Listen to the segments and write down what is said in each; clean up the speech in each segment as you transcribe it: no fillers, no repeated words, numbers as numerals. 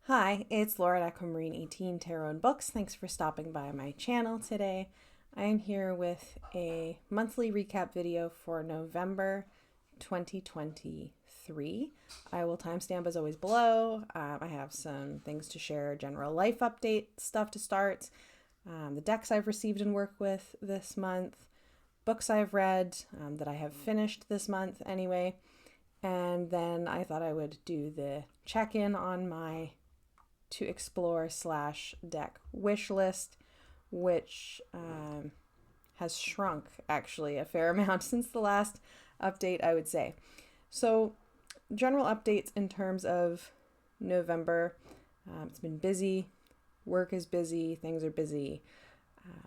Hi, it's Laura at Aquamarine 18 Tarot and Books. Thanks for stopping by my channel today. I am here with a monthly recap video for November 2023. I will timestamp as always below. I have some things to share, general life update stuff to start, the decks I've received and worked with this month, books I've read that I have finished this month anyway, and then I thought I would do the check-in on my to explore / deck wish list, which has shrunk actually a fair amount since the last update, I would say. So general updates in terms of November. It's been busy, work is busy, things are busy.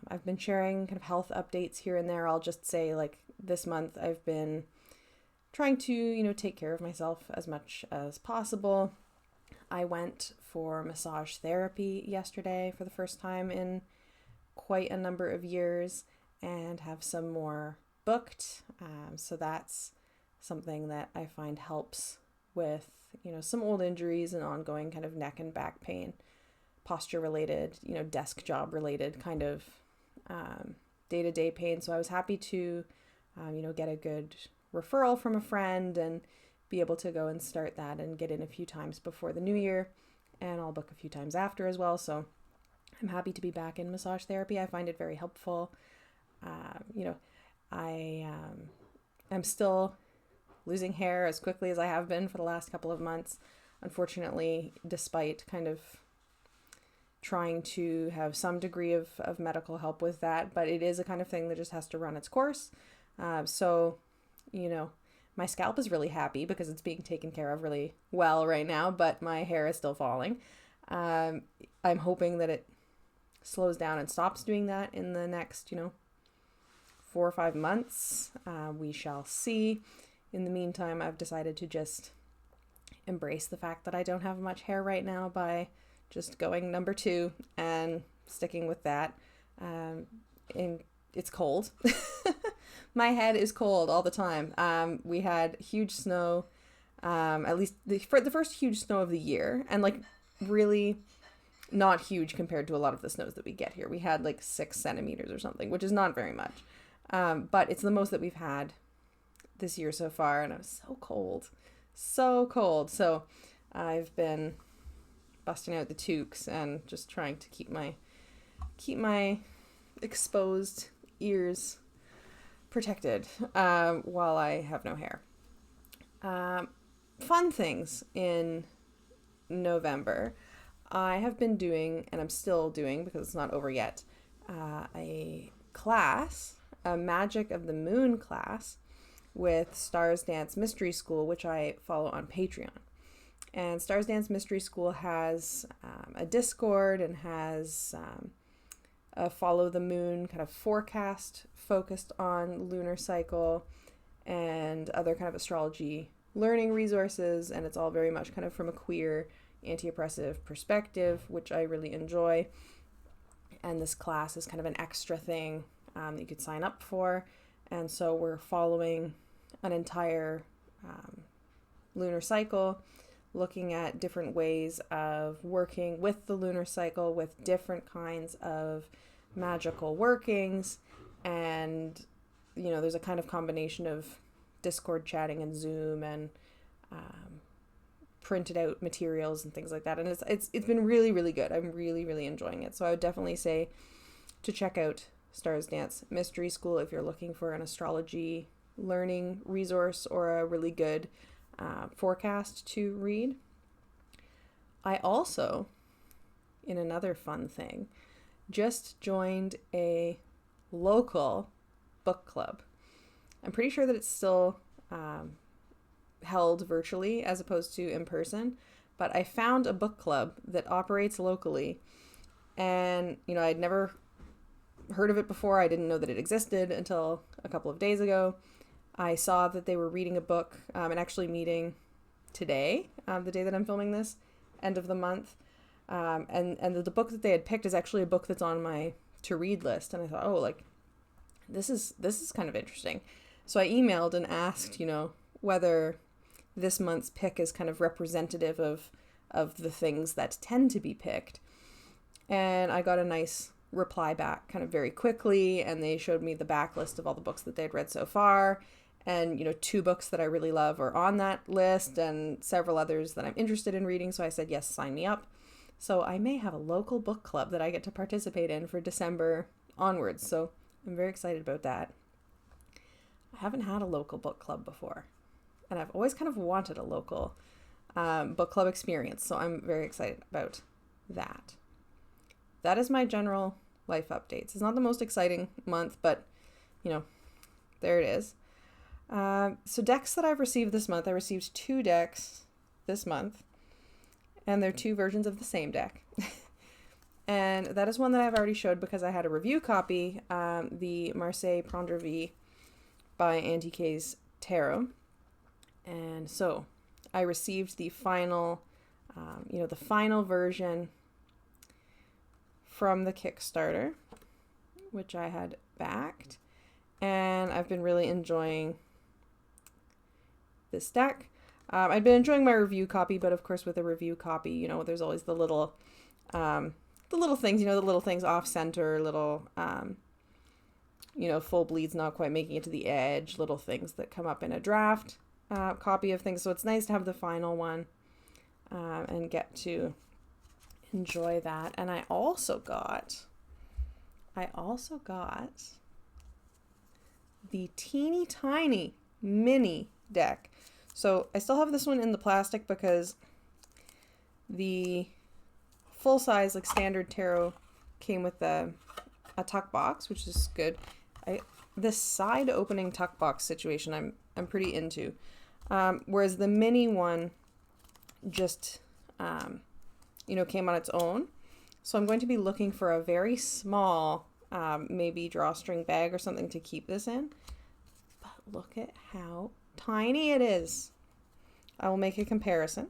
I've been sharing kind of health updates here and there. I'll just say, like, this month I've been trying to, take care of myself as much as possible. I went for massage therapy yesterday for the first time in quite a number of years and have some more booked. So that's something that I find helps with, some old injuries and ongoing kind of neck and back pain, posture related, desk job related kind of day-to-day pain. So I was happy to, get a good referral from a friend and be able to go and start that and get in a few times before the new year, and I'll book a few times after as well. So I'm happy to be back in massage therapy. I find it very helpful. I am still losing hair as quickly as I have been for the last couple of months, unfortunately, despite kind of trying to have some degree of medical help with that, but it is a kind of thing that just has to run its course. My scalp is really happy because it's being taken care of really well right now, but my hair is still falling. I'm hoping that it slows down and stops doing that in the next, 4 or 5 months. We shall see. In the meantime, I've decided to just embrace the fact that I don't have much hair right now by just going number 2 and sticking with that. And it's cold. My head is cold all the time. We had huge snow, at least for the first huge snow of the year, and really not huge compared to a lot of the snows that we get here. We had 6 centimeters or something, which is not very much. But it's the most that we've had this year so far, and I was so cold. So I've been busting out the toques and just trying to keep my exposed ears protected while I have no hair. Fun things in November. I have been doing, and I'm still doing because it's not over yet, a class, a Magic of the Moon class with Stars Dance Mystery School, which I follow on Patreon. And Stars Dance Mystery School has a Discord and has a follow the moon kind of forecast focused on lunar cycle and other kind of astrology learning resources, and it's all very much kind of from a queer anti-oppressive perspective, which I really enjoy. And this class is kind of an extra thing that you could sign up for, and so we're following an entire lunar cycle, looking at different ways of working with the lunar cycle with different kinds of magical workings. And there's a kind of combination of Discord chatting and Zoom and printed out materials and things like that, and it's been really, really good. I'm really, really enjoying it. So I would definitely say to check out Stars Dance Mystery School if you're looking for an astrology learning resource or a really good forecast to read. I also, in another fun thing, just joined a local book club. I'm pretty sure that it's still held virtually as opposed to in person, but I found a book club that operates locally, and I'd never heard of it before. I didn't know that it existed until a couple of days ago. I saw that they were reading a book and actually meeting today, the day that I'm filming this, end of the month. And the book that they had picked is actually a book that's on my to read list. And I thought, this is kind of interesting. So I emailed and asked, whether this month's pick is kind of representative of of the things that tend to be picked. And I got a nice reply back kind of very quickly, and they showed me the backlist of all the books that they'd read so far. And, 2 books that I really love are on that list, and several others that I'm interested in reading. So I said, yes, sign me up. So I may have a local book club that I get to participate in for December onwards. So I'm very excited about that. I haven't had a local book club before, and I've always kind of wanted a local book club experience. So I'm very excited about that. That is my general life updates. It's not the most exciting month, but, there it is. So decks that I've received this month, I received 2 decks this month, and they're 2 versions of the same deck. And that is one that I've already showed because I had a review copy, the Marseille Prendre Vie by Auntie Kay's Tarot. And so I received the final, the final version from the Kickstarter, which I had backed, and I've been really enjoying this deck. I've been enjoying my review copy, but of course with a review copy, there's always the little things, the little things off center, little, full bleeds not quite making it to the edge, little things that come up in a draft copy of things. So it's nice to have the final one and get to enjoy that. And I also got the teeny tiny mini deck. So I still have this one in the plastic because the full size, like standard tarot, came with a tuck box, which is good. This side opening tuck box situation I'm pretty into. Whereas the mini one just came on its own. So I'm going to be looking for a very small maybe drawstring bag or something to keep this in. But look at how tiny it is. I will make a comparison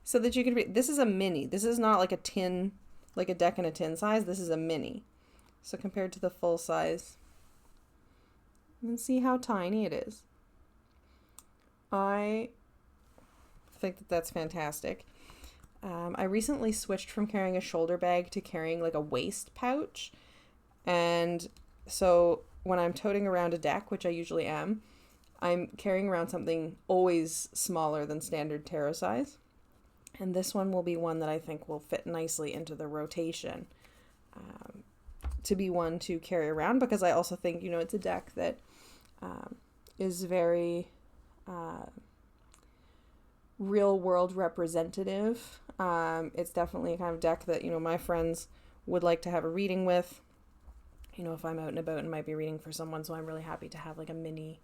so that you can read. This is a mini. This is not like a tin, like a deck in a tin size. This is a mini. So compared to the full size, you can see how tiny it is. I think that that's fantastic. I recently switched from carrying a shoulder bag to carrying like a waist pouch. And so when I'm toting around a deck, which I usually am, I'm carrying around something always smaller than standard tarot size. And this one will be one that I think will fit nicely into the rotation to be one to carry around, because I also think, it's a deck that is very real world representative. It's definitely a kind of deck that, my friends would like to have a reading with, if I'm out and about and might be reading for someone. So I'm really happy to have like a mini,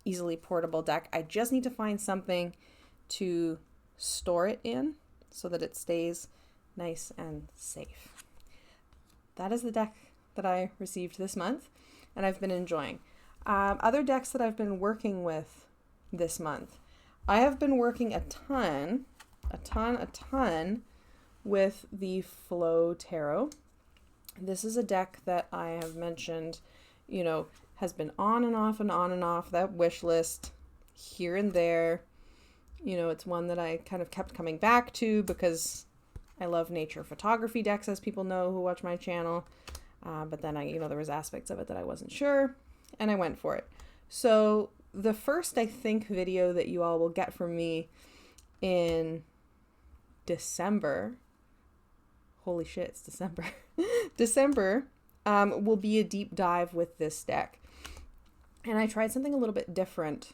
easily portable deck. I just need to find something to store it in so that it stays nice and safe. That is the deck that I received this month, and I've been enjoying. Other decks that I've been working with this month. I have been working a ton with the Flow Tarot. This is a deck that I have mentioned, has been on and off and on and off that wish list here and there. It's one that I kind of kept coming back to because I love nature photography decks, as people know who watch my channel. But then there was aspects of it that I wasn't sure, and I went for it. So the first, I think, video that you all will get from me in December, holy shit, it's December, December, will be a deep dive with this deck. And I tried something a little bit different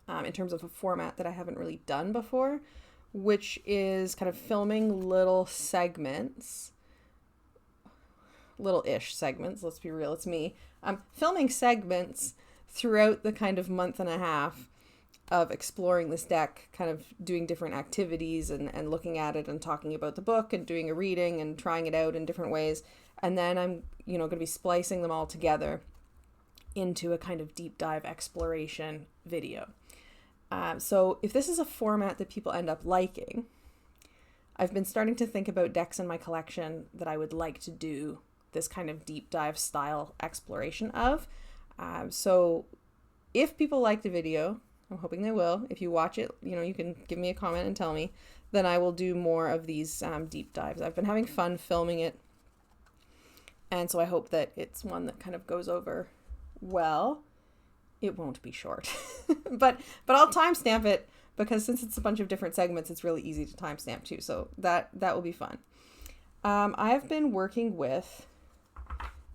in terms of a format that I haven't really done before, which is kind of filming little segments, little-ish segments, let's be real, it's me. Filming segments throughout the kind of month and a half of exploring this deck, kind of doing different activities and looking at it and talking about the book and doing a reading and trying it out in different ways. And then I'm, going to be splicing them all together into a kind of deep dive exploration video. So if this is a format that people end up liking, I've been starting to think about decks in my collection that I would like to do this kind of deep dive style exploration of. So if people like the video, I'm hoping they will. If you watch it, you can give me a comment and tell me. then I will do more of these deep dives. I've been having fun filming it, and so I hope that it's one that kind of goes over well. It won't be short, but I'll timestamp it, because since it's a bunch of different segments, it's really easy to timestamp too. So that will be fun. I've been working with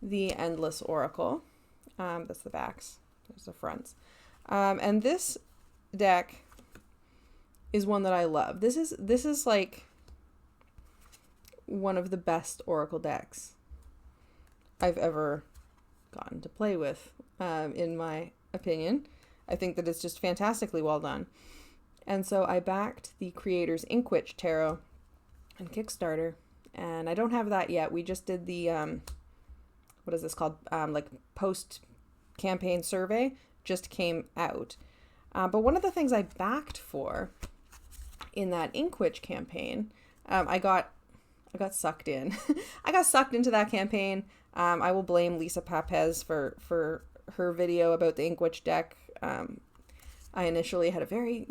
the Endless Oracle. That's the backs. There's the fronts. And this deck is one that I love. This is like one of the best Oracle decks I've ever gotten to play with, in my opinion. I think that it's just fantastically well done. And so I backed the creator's Inkwitch Tarot on Kickstarter, and I don't have that yet. We just did the, what is this called? Like post-campaign survey just came out. But one of the things I backed for in that Inkwitch campaign, I got sucked in. I got sucked into that campaign. I will blame Lisa Papez for her video about the Inkwitch deck. I initially had a very,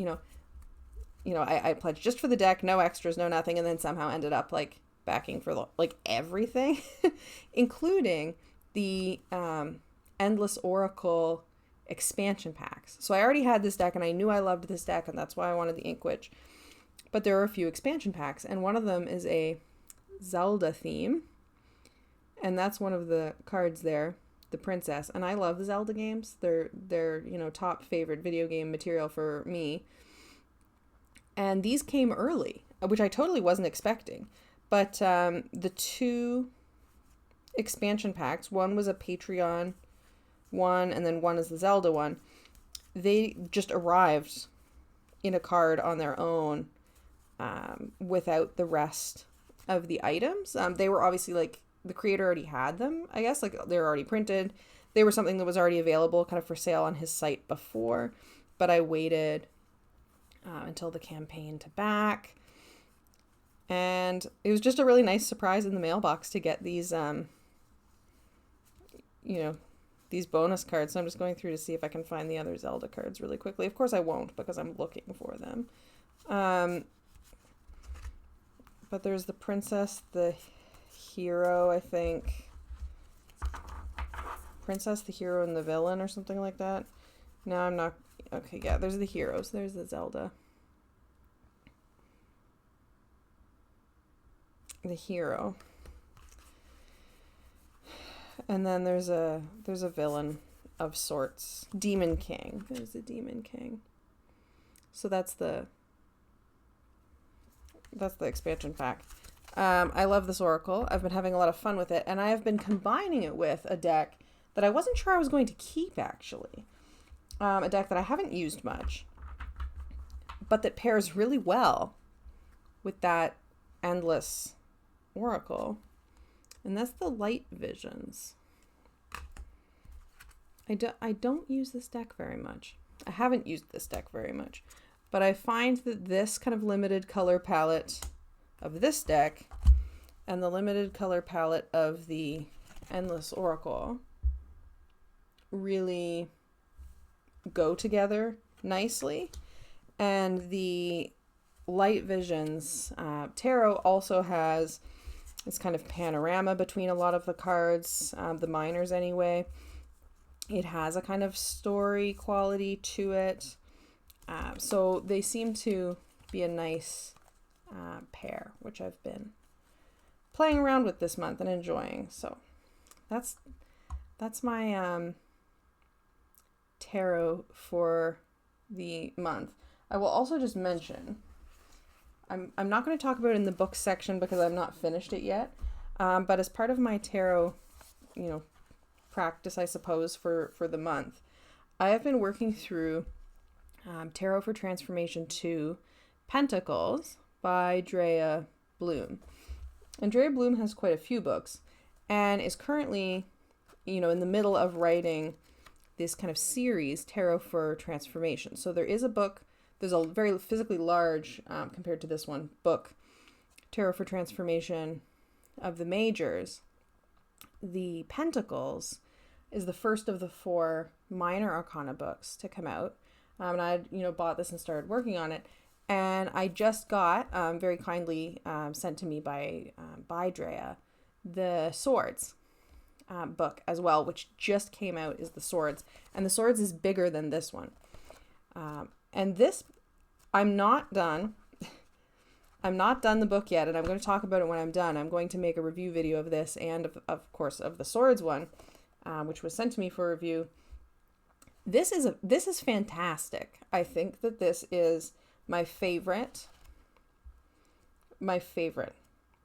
I pledged just for the deck, no extras, no nothing, and then somehow ended up like backing for like everything, including the Endless Oracle expansion packs. So I already had this deck, and I knew I loved this deck, and that's why I wanted the Inkwitch. But there are a few expansion packs, and one of them is a Zelda theme, and that's one of the cards there, the princess. And I love the Zelda games. They're top favorite video game material for me. And these came early, which I totally wasn't expecting. But the two expansion packs, one was a Patreon one, and then one is the Zelda one, they just arrived in a card on their own, without the rest of the items. They were obviously like, the creator already had them, I guess, like they were already printed. They were something that was already available kind of for sale on his site before, but I waited until the campaign to back. And it was just a really nice surprise in the mailbox to get these, these bonus cards. So I'm just going through to see if I can find the other Zelda cards really quickly. Of course I won't, because I'm looking for them. But there's the princess, the hero, I think. Princess, the hero, and the villain, or something like that. No, I'm not. Okay, yeah, there's the heroes. There's the Zelda. The hero. And then there's a villain of sorts. Demon King. There's the Demon King. So that's the expansion pack. I love this Oracle. I've been having a lot of fun with it, and I have been combining it with a deck that I wasn't sure I was going to keep, actually. A deck that I haven't used much, but that pairs really well with that Endless Oracle, and that's the Light Visions. I don't use this deck very much. I haven't used this deck very much, but I find that this kind of limited color palette of this deck and the limited color palette of the Endless Oracle really go together nicely. And the Light Visions tarot also has this kind of panorama between a lot of the cards, the minors anyway. It has a kind of story quality to it. So they seem to be a nice pair, which I've been playing around with this month and enjoying. So that's my tarot for the month. I will also just mention, I'm not going to talk about it in the book section because I've not finished it yet, but as part of my tarot, practice, I suppose, for the month, I have been working through Tarot for Transformation 2 Pentacles by Drea Bloom. And Drea Bloom has quite a few books and is currently, in the middle of writing this kind of series, Tarot for Transformation. So there is a book, there's a very physically large, compared to this one, book, Tarot for Transformation of the Majors. The Pentacles is the first of the 4 minor arcana books to come out. And I bought this and started working on it. And I just got, very kindly sent to me by Drea, the Swords book as well, which just came out, is the Swords. And the Swords is bigger than this one. And this, I'm not done. I'm not done the book yet, and I'm going to talk about it when I'm done. I'm going to make a review video of this and, of course, of the Swords one, which was sent to me for review. This is fantastic. I think that this is my favorite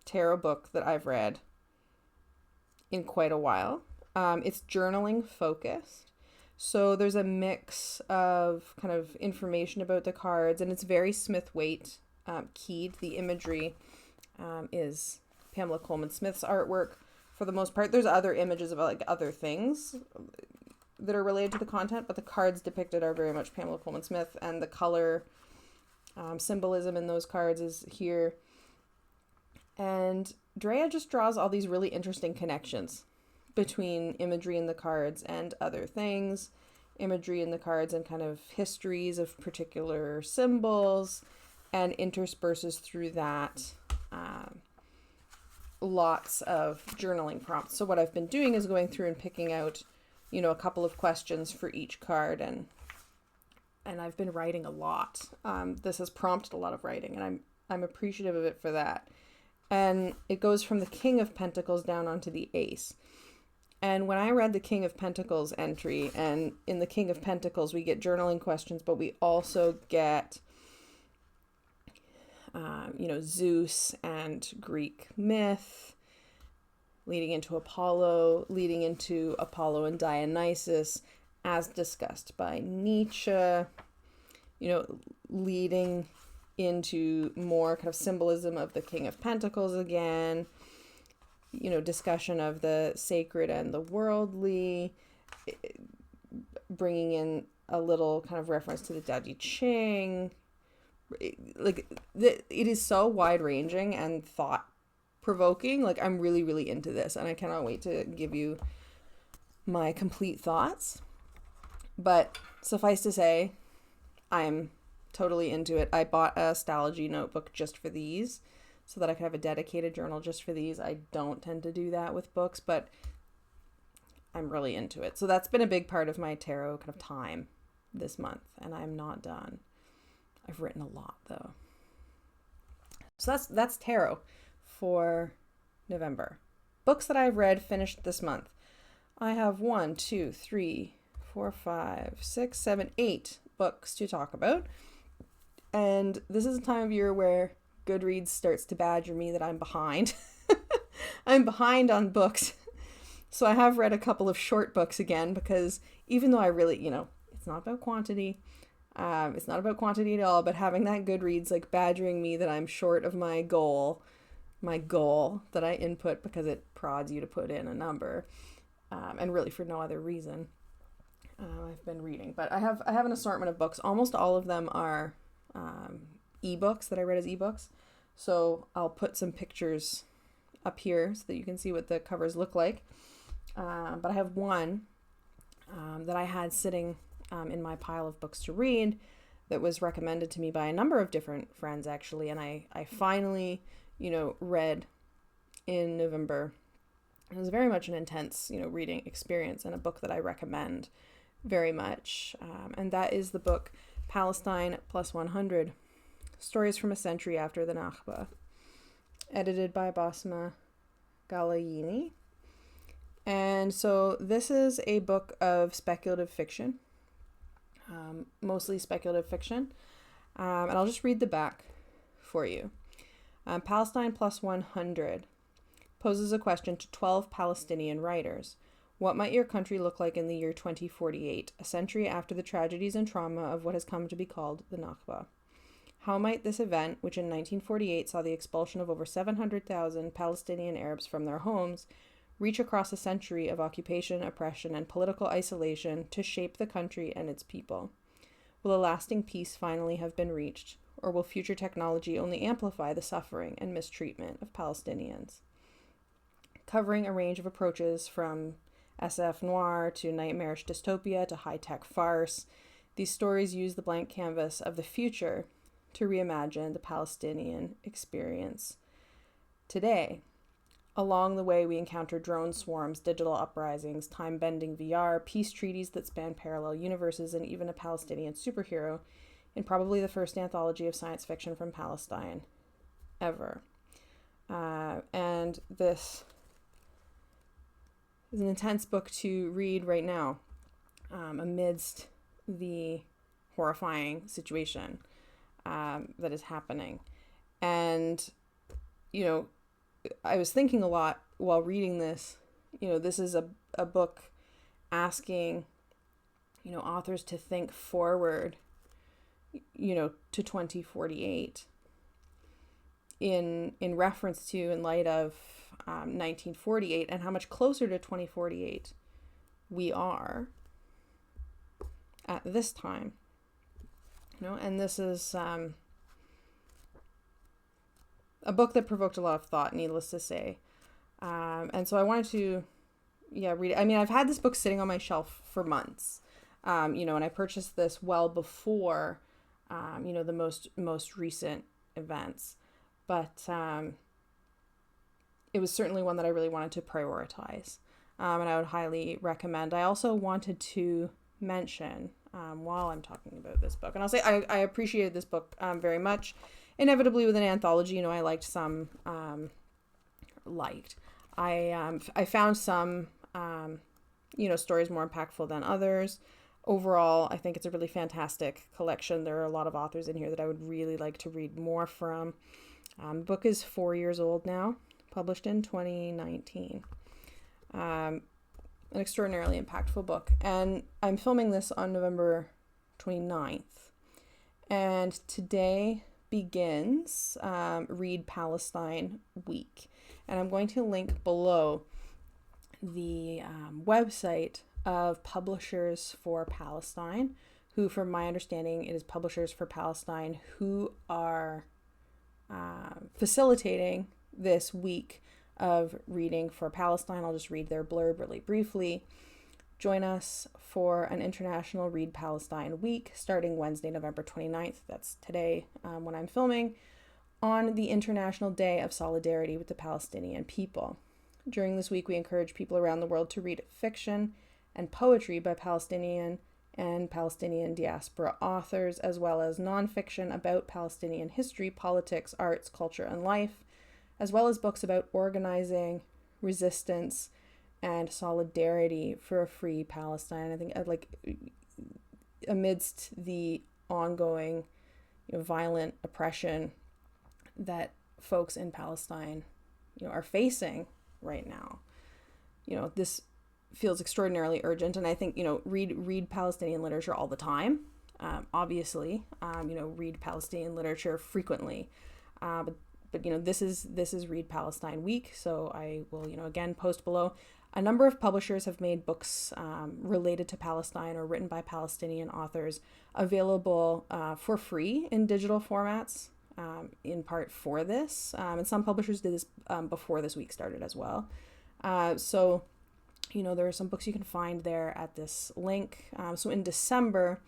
tarot book that I've read in quite a while. It's journaling focused. So there's a mix of kind of information about the cards, and it's very Smith-Waite keyed. The imagery is Pamela Coleman Smith's artwork for the most part. There's other images of like other things that are related to the content, but the cards depicted are very much Pamela Coleman Smith, and the color symbolism in those cards is here. And Drea just draws all these really interesting connections between imagery in the cards and other things, imagery in the cards and kind of histories of particular symbols, and intersperses through that lots of journaling prompts. So what I've been doing is going through and picking out, a couple of questions for each card, and I've been writing a lot. This has prompted a lot of writing, and I'm appreciative of it for that. And it goes from the King of Pentacles down onto the Ace. And when I read the King of Pentacles entry, and in the King of Pentacles we get journaling questions, but we also get Zeus and Greek myth, leading into Apollo and Dionysus, as discussed by Nietzsche, leading into more kind of symbolism of the King of Pentacles again, discussion of the sacred and the worldly, bringing in a little kind of reference to the Dao Di Ching. It is so wide-ranging and thought-provoking. Like, I'm really, really into this, and I cannot wait to give you my complete thoughts. But suffice to say, I'm totally into it. I bought a Astrology notebook just for these, so that I could have a dedicated journal just for these. I don't tend to do that with books, but I'm really into it. So that's been a big part of my tarot kind of time this month, and I'm not done. I've written a lot though. So that's tarot for November. Books that I've read finished this month. I have 1, 2, 3, 4, 5, 6, 7, 8 books to talk about. And this is a time of year where Goodreads starts to badger me that I'm behind. I'm behind on books. So I have read a couple of short books again, because even though I really, it's not about quantity. It's not about quantity at all, but having that Goodreads like badgering me that I'm short of my goal that I input because it prods you to put in a number, and really for no other reason. I've been reading, but I have an assortment of books. Almost all of them are ebooks that I read as ebooks. So I'll put some pictures up here so that you can see what the covers look like. But I have one that I had sitting in my pile of books to read that was recommended to me by a number of different friends, actually. And I finally, read in November. It was very much an intense, reading experience, and a book that I recommend very much. And that is the book Palestine Plus 100, Stories from a Century After the Nakba, edited by Basma Galayini. And so this is a book of speculative fiction, mostly speculative fiction. And I'll just read the back for you. Palestine Plus 100 poses a question to 12 Palestinian writers. What might your country look like in the year 2048, a century after the tragedies and trauma of what has come to be called the Nakba? How might this event, which in 1948 saw the expulsion of over 700,000 Palestinian Arabs from their homes, reach across a century of occupation, oppression, and political isolation to shape the country and its people? Will a lasting peace finally have been reached, or will future technology only amplify the suffering and mistreatment of Palestinians? Covering a range of approaches from SF noir to nightmarish dystopia to high-tech farce, these stories use the blank canvas of the future to reimagine the Palestinian experience today. Along the way, we encounter drone swarms, digital uprisings, time-bending VR, peace treaties that span parallel universes, and even a Palestinian superhero in probably the first anthology of science fiction from Palestine ever. And this is an intense book to read right now, amidst the horrifying situation that is happening. And, I was thinking a lot while reading this. This is a book asking, authors to think forward, to 2048 in reference to, in light of 1948, and how much closer to 2048 we are at this time. And this is a book that provoked a lot of thought, needless to say. And so I wanted to, read it. I mean, I've had this book sitting on my shelf for months, and I purchased this well before, the most recent events. But it was certainly one that I really wanted to prioritize, and I would highly recommend. I also wanted to mention, while I'm talking about this book, and I'll say I appreciated this book very much. Inevitably, with an anthology, I liked some, I found some, stories more impactful than others. Overall, I think it's a really fantastic collection. There are a lot of authors in here that I would really like to read more from. The book is 4 years old now, published in 2019. An extraordinarily impactful book. And I'm filming this on November 29th. And today begins Read Palestine Week. And I'm going to link below the website of Publishers for Palestine, who, from my understanding, it is Publishers for Palestine who are facilitating this week of reading for Palestine. I'll just read their blurb really briefly. Join us for an International Read Palestine Week starting Wednesday, November 29th. That's today when I'm filming, on the International Day of Solidarity with the Palestinian people. During this week, we encourage people around the world to read fiction and poetry by Palestinian and Palestinian diaspora authors, as well as nonfiction about Palestinian history, politics, arts, culture, and life, as well as books about organizing, resistance, and solidarity for a free Palestine. I think, amidst the ongoing, violent oppression that folks in Palestine, are facing right now, this feels extraordinarily urgent. And I think, read Palestinian literature all the time. Obviously, read Palestinian literature frequently. But this is Read Palestine Week. So I will, again, post below. A number of publishers have made books related to Palestine or written by Palestinian authors available for free in digital formats, in part for this. And some publishers did this before this week started as well. So there are some books you can find there at this link. So in December,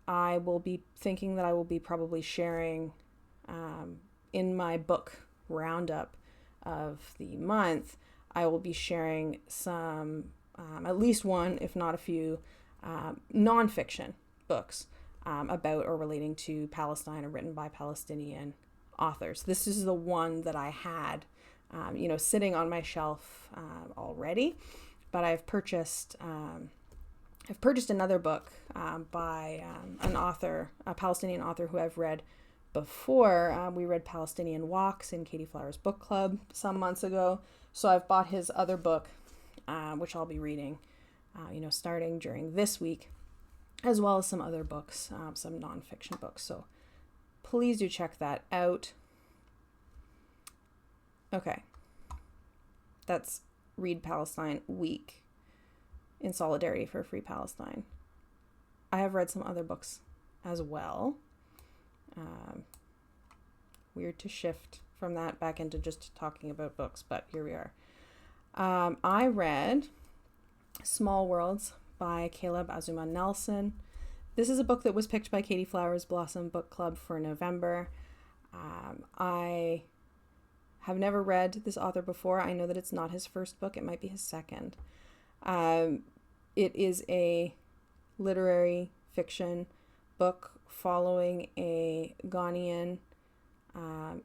I will be thinking that I will be probably sharing in my book roundup of the month, I will be sharing some, at least one, if not a few, nonfiction books about or relating to Palestine or written by Palestinian authors. This is the one that I had, sitting on my shelf already, but I've purchased another book by an author, a Palestinian author who I've read before. We read Palestinian Walks in Katie Flower's book club some months ago. So I've bought his other book, which I'll be reading, starting during this week, as well as some other books, some nonfiction books. So please do check that out. Okay. That's Read Palestine Week in solidarity for a free Palestine. I have read some other books as well. Weird to shift from that back into just talking about books, but here we are. I read Small Worlds by Caleb Azuma Nelson. This is a book that was picked by Katie Flowers Blossom Book Club for November. I have never read this author before. I know that it's not his first book. It might be his second. It is a literary fiction book following a Ghanaian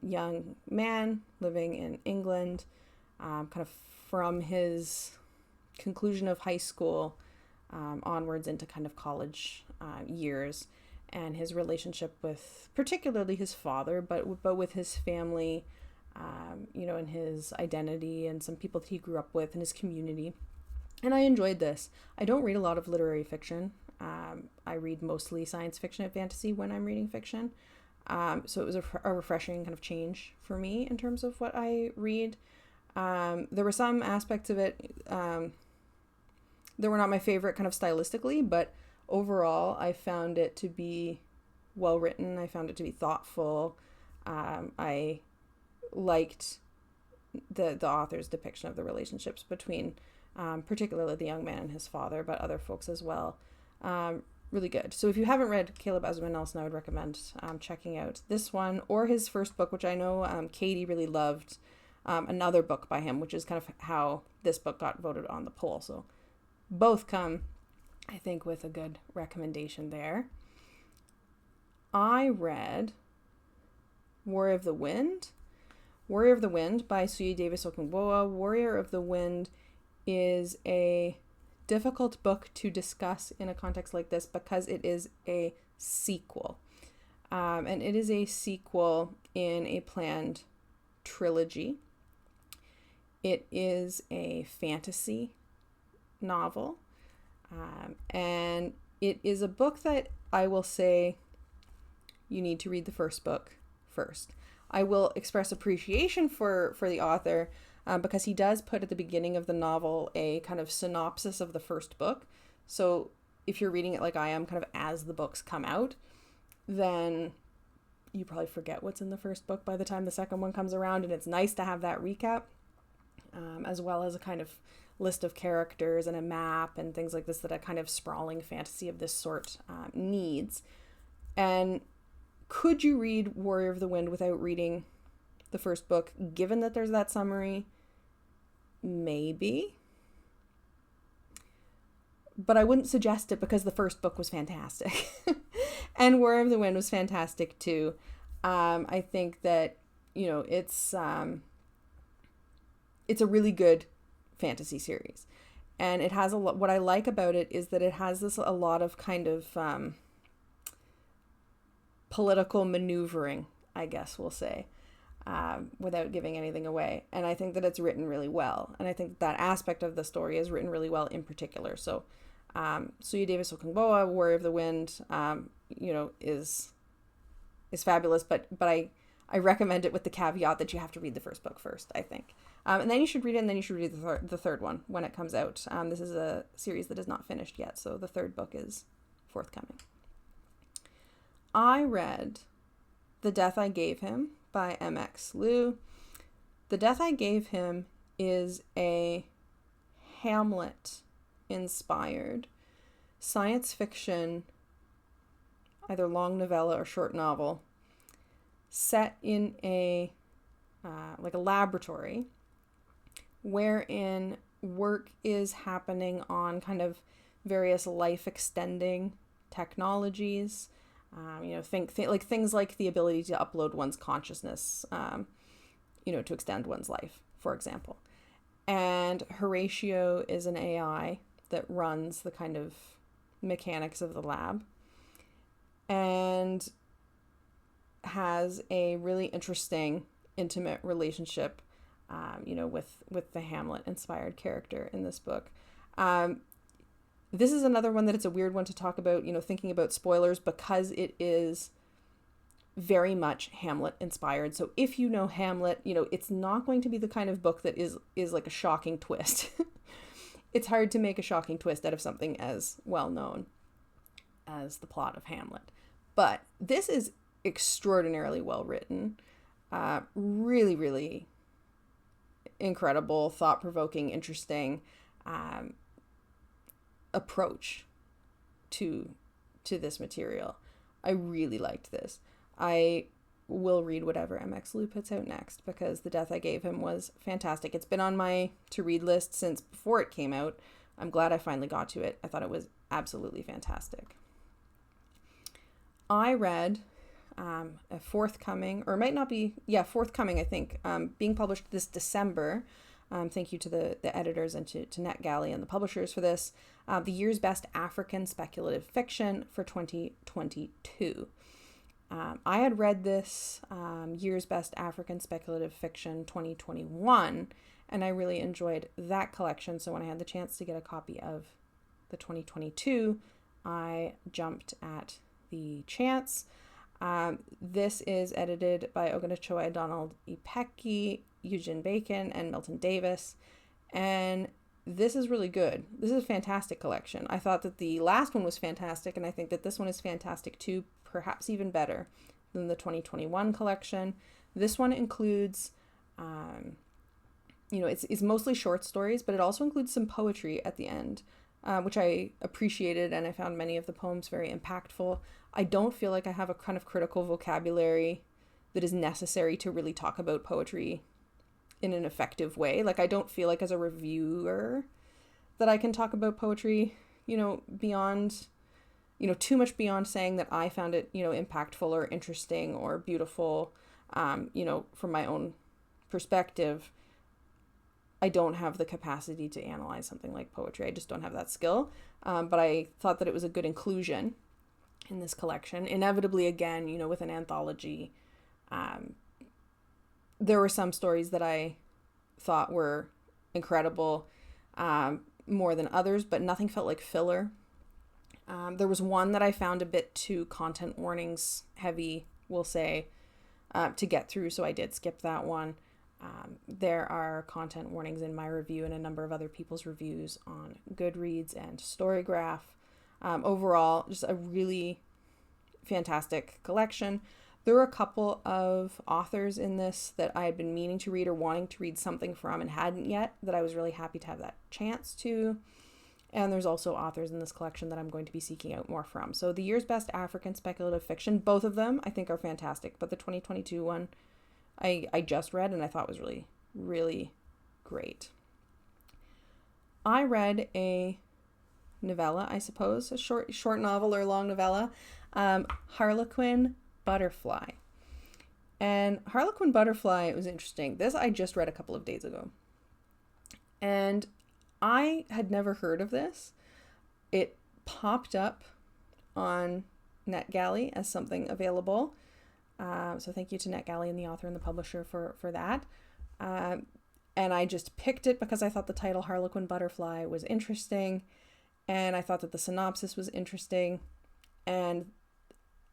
young man living in England, kind of from his conclusion of high school onwards into kind of college years, and his relationship with particularly his father, but with his family, and his identity and some people that he grew up with and his community. And I enjoyed this. I don't read a lot of literary fiction. I read mostly science fiction and fantasy when I'm reading fiction. So it was a refreshing kind of change for me in terms of what I read. There were some aspects of it that were not my favorite kind of stylistically, but overall I found it to be well written. I found it to be thoughtful. I liked the author's depiction of the relationships between particularly the young man and his father, but other folks as well. Really good. So if you haven't read Caleb Esmond Nelson, I would recommend checking out this one or his first book, which I know Katie really loved, another book by him, which is kind of how this book got voted on the poll. So both come, I think, with a good recommendation there. I read Warrior of the Wind. Warrior of the Wind by Suyi Davis Okungboa. Warrior of the Wind is a difficult book to discuss in a context like this because it is a sequel. And it is a sequel in a planned trilogy. It is a fantasy novel. And it is a book that I will say you need to read the first book first. I will express appreciation for the author because he does put at the beginning of the novel a kind of synopsis of the first book. So if you're reading it like I am, kind of as the books come out, then you probably forget what's in the first book by the time the second one comes around. And it's nice to have that recap, as well as a kind of list of characters and a map and things like this that a kind of sprawling fantasy of this sort needs. And could you read Warrior of the Wind without reading the first book, given that there's that summary? Maybe. But I wouldn't suggest it because the first book was fantastic. And Warrior of the Wind was fantastic too. I think that, it's a really good fantasy series. And it has what I like about it is that it has a lot of kind of political maneuvering, I guess we'll say, without giving anything away. And I think that it's written really well. And I think that aspect of the story is written really well in particular. So Suyi Davis Okungboa, Warrior of the Wind, is fabulous. But I recommend it with the caveat that you have to read the first book first, I think. And then you should read it, and then you should read the third one when it comes out. This is a series that is not finished yet, so the third book is forthcoming. I read The Death I Gave Him by M.X. Liu. The Death I Gave Him is a Hamlet-inspired science fiction, either long novella or short novel, set in a laboratory wherein work is happening on kind of various life-extending technologies. Things like the ability to upload one's consciousness, to extend one's life, for example. And Horatio is an AI that runs the kind of mechanics of the lab and has a really interesting, intimate relationship, with the Hamlet-inspired character in this book. This is another one that it's a weird one to talk about, thinking about spoilers, because it is very much Hamlet inspired. So if you know Hamlet, it's not going to be the kind of book that is like a shocking twist. It's hard to make a shocking twist out of something as well known as the plot of Hamlet. But this is extraordinarily well written. Really, really incredible, thought-provoking, interesting approach to to this material. I really liked this. I will read whatever MX Lou puts out next because The Death I Gave Him was fantastic. It's been on my to-read list since before it came out. I'm glad I finally got to it. I thought it was absolutely fantastic. I read a forthcoming, or it might not be, forthcoming, I think, being published this December. Thank you to the editors and to NetGalley and the publishers for this. The year's best African speculative fiction for 2022. I had read this year's best African speculative fiction 2021, and I really enjoyed that collection. So when I had the chance to get a copy of the 2022, I jumped at the chance. This is edited by Ogunnachola Donald Ipeki, Eugene Bacon, and Milton Davis. And this is really good. This is a fantastic collection. I thought that the last one was fantastic, and I think that this one is fantastic too, perhaps even better than the 2021 collection. This one includes, it's mostly short stories, but it also includes some poetry at the end, which I appreciated, and I found many of the poems very impactful. I don't feel like I have a kind of critical vocabulary that is necessary to really talk about poetry in an effective way. Like, I don't feel like as a reviewer that I can talk about poetry, beyond, too much beyond saying that I found it, impactful or interesting or beautiful, from my own perspective. I don't have the capacity to analyze something like poetry. I just don't have that skill. But I thought that it was a good inclusion in this collection. Inevitably, again, with an anthology, there were some stories that I thought were incredible, more than others, but nothing felt like filler. There was one that I found a bit too content warnings heavy, we'll say, to get through, so I did skip that one. There are content warnings in my review and a number of other people's reviews on Goodreads and Storygraph. Overall, just a really fantastic collection. There were a couple of authors in this that I had been meaning to read or wanting to read something from and hadn't yet, that I was really happy to have that chance to. And there's also authors in this collection that I'm going to be seeking out more from. So the year's best African speculative fiction, both of them I think are fantastic, but the 2022 one I just read and I thought was really, really great. I read a novella, I suppose, a short novel or long novella, Harlequin Butterfly. And Harlequin Butterfly was interesting. This I just read a couple of days ago. And I had never heard of this. It popped up on NetGalley as something available. So thank you to NetGalley and the author and the publisher for that. And I just picked it because I thought the title Harlequin Butterfly was interesting. And I thought that the synopsis was interesting. And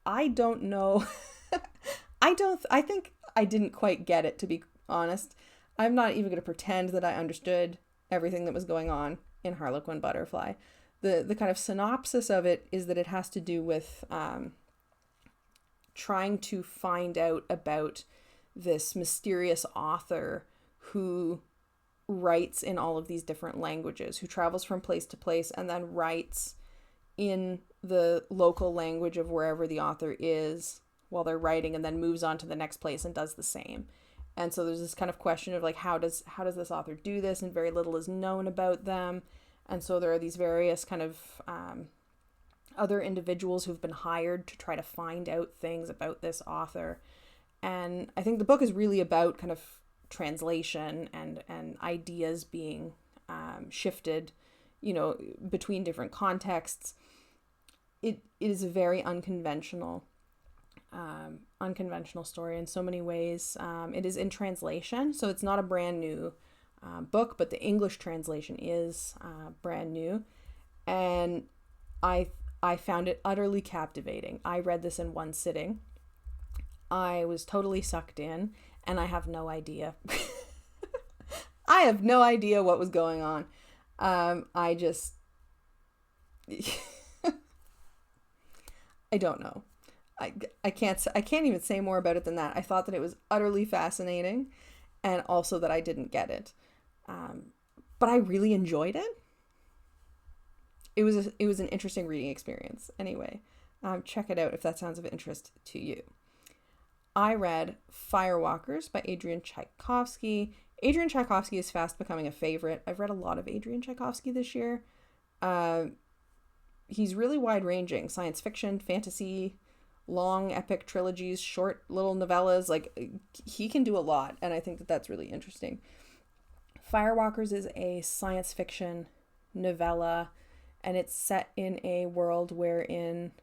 I don't know. I think I didn't quite get it, to be honest. I'm not even going to pretend that I understood everything that was going on in Harlequin Butterfly. The kind of synopsis of it is that it has to do with trying to find out about this mysterious author who writes in all of these different languages, who travels from place to place and then writes in the local language of wherever the author is while they're writing, and then moves on to the next place and does the same. And so there's this kind of question of like, how does this author do this? And very little is known about them. And so there are these various kind of other individuals who've been hired to try to find out things about this author. And I think the book is really about kind of translation and ideas being shifted, between different contexts. It is a very unconventional story in so many ways. It is in translation, so it's not a brand new book, but the English translation is brand new, and I found it utterly captivating. I read this in one sitting. I was totally sucked in, and I have no idea. I have no idea what was going on. I don't know. I can't even say more about it than that. I thought that it was utterly fascinating, and also that I didn't get it. But I really enjoyed it. It was an interesting reading experience. Anyway, Check it out if that sounds of interest to you. I read Firewalkers by Adrian Tchaikovsky. Adrian Tchaikovsky is fast becoming a favorite. I've read a lot of Adrian Tchaikovsky this year. He's really wide-ranging. Science fiction, fantasy, long epic trilogies, short little novellas. Like, he can do a lot, and I think that that's really interesting. Firewalkers is a science fiction novella, and it's set in a world wherein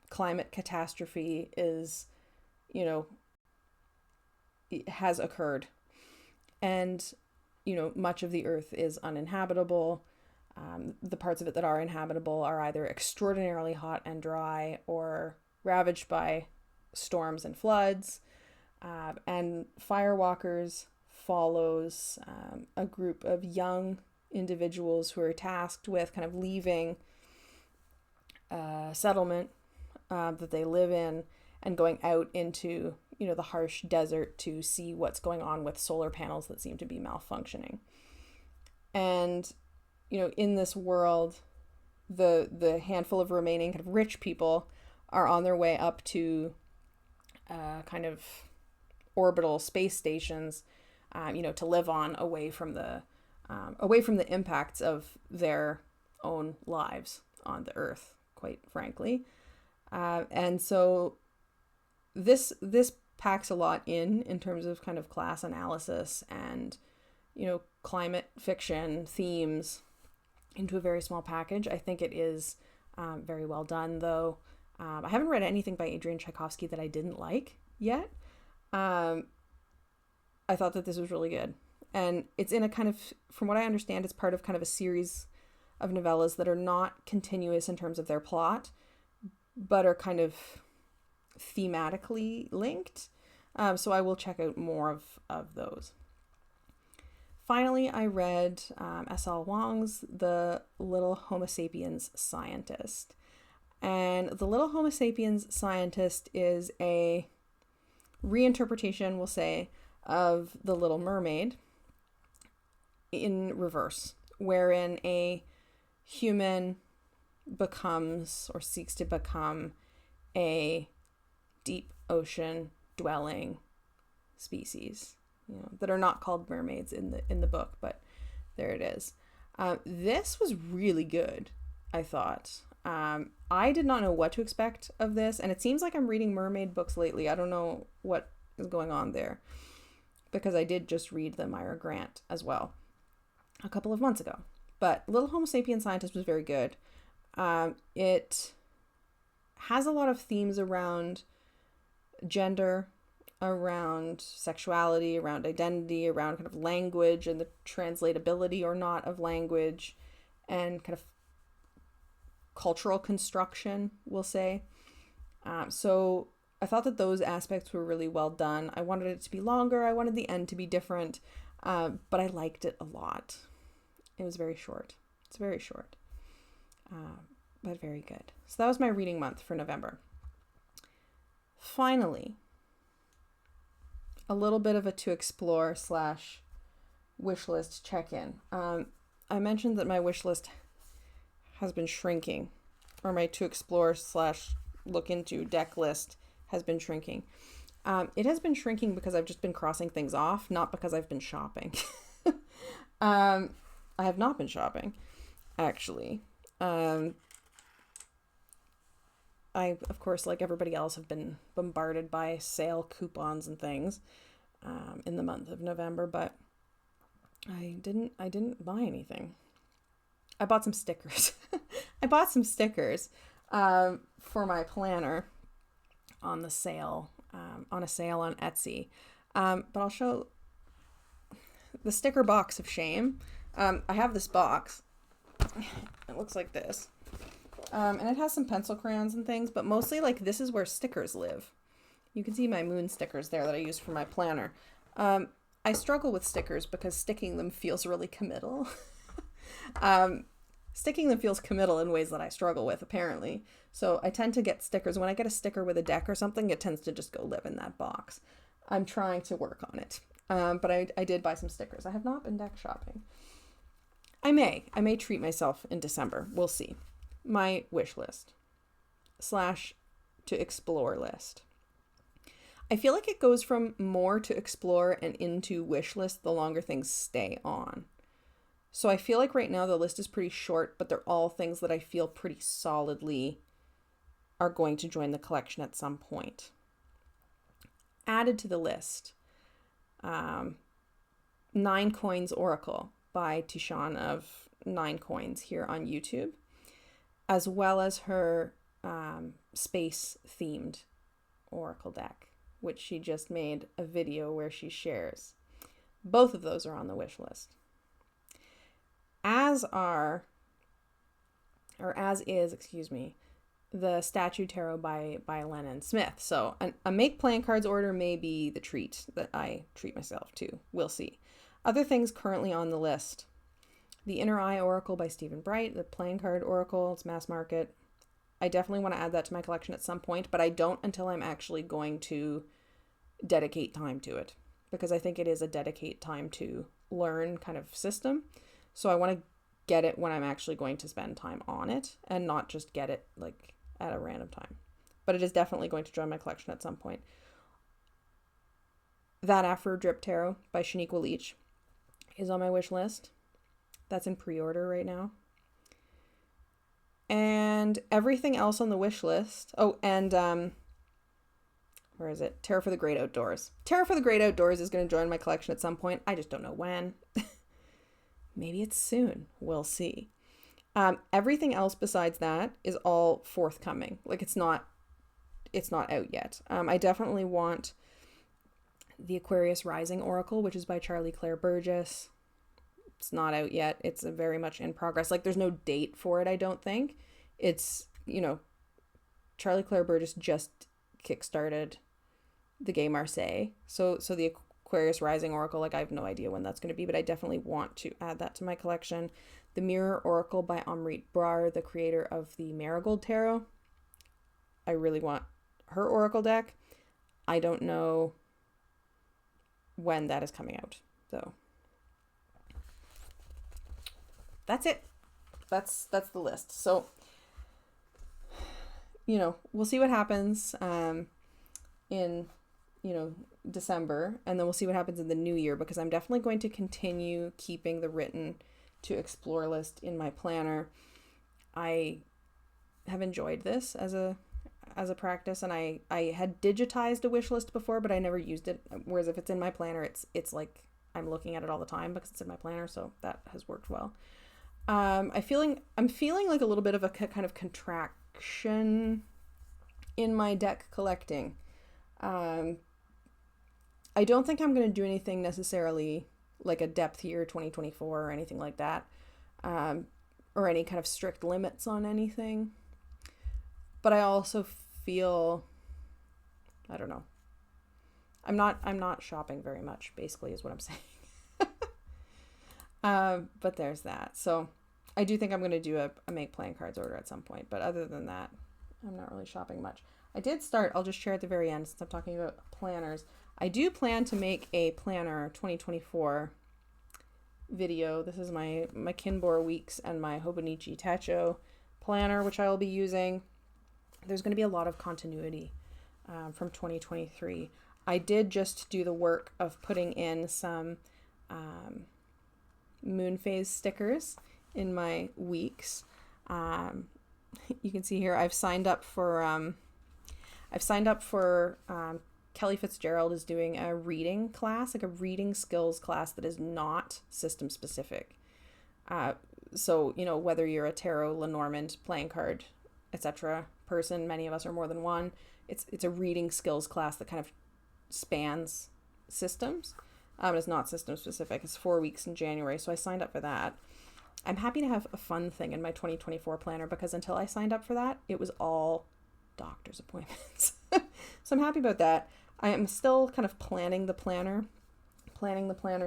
climate catastrophe is, has occurred. And, much of the earth is uninhabitable. The parts of it that are inhabitable are either extraordinarily hot and dry or ravaged by storms and floods. And Firewalkers follows a group of young individuals who are tasked with kind of leaving a settlement that they live in and going out into, the harsh desert to see what's going on with solar panels that seem to be malfunctioning. And, in this world, the handful of remaining kind of rich people are on their way up to kind of orbital space stations, to live on away from the impacts of their own lives on the Earth, quite frankly. And so this packs a lot in terms of kind of class analysis and, climate fiction themes into a very small package. I think it is very well done, though. I haven't read anything by Adrian Tchaikovsky that I didn't like yet. I thought that this was really good. And it's in a kind of, from what I understand, it's part of kind of a series of novellas that are not continuous in terms of their plot, but are kind of thematically linked. So I will check out more of those. Finally, I read S.L. Wang's The Little Homo Sapiens Scientist. And The Little Homo Sapiens Scientist is a reinterpretation, we'll say, of The Little Mermaid in reverse, wherein a human becomes or seeks to become a deep ocean dwelling species, that are not called mermaids in the book, but there it is. This was really good, I thought. I did not know what to expect of this, and it seems like I'm reading mermaid books lately. I don't know what is going on there, because I did just read the Myra Grant as well a couple of months ago. But Little Homo Sapiens Scientist was very good. It has a lot of themes around gender, around sexuality, around identity, around kind of language and the translatability or not of language, and kind of cultural construction, we'll say. So I thought that those aspects were really well done. I wanted it to be longer. I wanted the end to be different, but I liked it a lot. It was very short. It's very short, but very good. So that was my reading month for November. Finally, a little bit of a to explore / wish list check-in. I mentioned that my wish list has been shrinking, or my to explore / look into deck list has been shrinking. It has been shrinking because I've just been crossing things off, not because I've been shopping. I have not been shopping, actually. I, of course, like everybody else, have been bombarded by sale coupons and things in the month of November, but I didn't buy anything. I bought some stickers. I bought some stickers for my planner on the sale, on a sale on Etsy. But I'll show the sticker box of shame. I have this box. It looks like this. And it has some pencil crayons and things, but mostly like this is where stickers live. You can see my moon stickers there that I use for my planner. I struggle with stickers because sticking them feels really committal. Sticking them feels committal in ways that I struggle with, apparently. So I tend to get stickers. When I get a sticker with a deck or something, it tends to just go live in that box. I'm trying to work on it. But I did buy some stickers. I have not been deck shopping. I may treat myself in December. We'll see. My wish list. / to explore list. I feel like it goes from more to explore and into wish list the longer things stay on. So I feel like right now the list is pretty short, but they're all things that I feel pretty solidly are going to join the collection at some point. Added to the list, 9 Coins Oracle by Tishan of 9 Coins here on YouTube, as well as her space themed Oracle deck, which she just made a video where she shares. Both of those are on the wish list. As is, the Statue Tarot by Lennon Smith. So a make playing cards order may be the treat that I treat myself to. We'll see. Other things currently on the list: the Inner Eye Oracle by Stephen Bright, the playing card oracle. It's mass market. I definitely want to add that to my collection at some point, but I don't until I'm actually going to dedicate time to it, because I think it is a dedicate time to learn kind of system. So I want to get it when I'm actually going to spend time on it and not just get it like at a random time. But it is definitely going to join my collection at some point. That Afro Drip Tarot by Shaniqua Leach is on my wish list. That's in pre-order right now. And everything else on the wish list. Oh, and where is it? Tarot for the Great Outdoors. Tarot for the Great Outdoors is going to join my collection at some point. I just don't know when. Maybe it's soon. We'll see. Everything else besides that is all forthcoming. Like it's not out yet. I definitely want the Aquarius Rising Oracle, which is by Charlie Claire Burgess. It's not out yet. It's very much in progress. Like there's no date for it, I don't think. It's, Charlie Claire Burgess just kickstarted the Gay Marseille. So the Aquarius Rising Oracle, like I have no idea when that's going to be, but I definitely want to add that to my collection. The Mirror Oracle by Amrit Brar, the creator of the Marigold Tarot. I really want her Oracle deck. I don't know when that is coming out, though. That's it. That's the list. So, we'll see what happens in, December, and then we'll see what happens in the new year, because I'm definitely going to continue keeping the written to explore list in my planner. I have enjoyed this as a practice, and I had digitized a wish list before, but I never used it. Whereas if it's in my planner, it's like I'm looking at it all the time because it's in my planner, so that has worked well. I'm feeling like a little bit of a kind of contraction in my deck collecting. I don't think I'm going to do anything necessarily like a depth year 2024 or anything like that, or any kind of strict limits on anything. But I also feel, I don't know, I'm not shopping very much, basically, is what I'm saying. But there's that. So I do think I'm going to do a make playing cards order at some point. But other than that, I'm not really shopping much. I did start, I'll just share at the very end since I'm talking about planners. I do plan to make a planner 2024 video. This is my Kinbor Weeks and my Hobonichi Techo planner, which I will be using. There's going to be a lot of continuity from 2023. I did just do the work of putting in some moon phase stickers in my weeks. You can see here I've signed up for Kelly Fitzgerald is doing a reading class, like a reading skills class that is not system specific. So, whether you're a tarot, Lenormand, playing card, etc. person, many of us are more than one. It's a reading skills class that kind of spans systems. It's not system specific. It's 4 weeks in January, so I signed up for that. I'm happy to have a fun thing in my 2024 planner, because until I signed up for that, it was all doctor's appointments. So I'm happy about that. I am still kind of planning the planner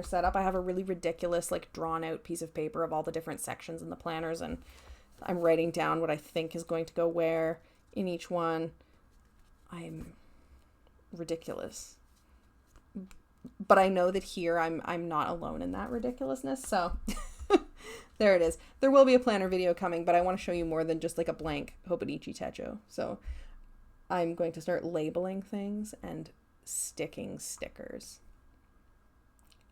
setup. I have a really ridiculous, like, drawn out piece of paper of all the different sections in the planners, and I'm writing down what I think is going to go where in each one. I'm ridiculous. But I know that here I'm not alone in that ridiculousness. So There it is. There will be a planner video coming, but I want to show you more than just like a blank Hobonichi Techo. So I'm going to start labeling things and sticking stickers.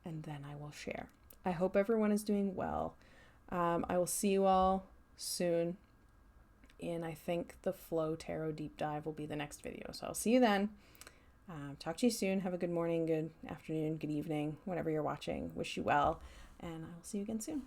And then I will share. I hope everyone is doing well. I will see you all soon. And I think the Flow Tarot Deep Dive will be the next video. So I'll see you then. Talk to you soon. Have a good morning, good afternoon, good evening, whenever you're watching. Wish you well. And I will see you again soon.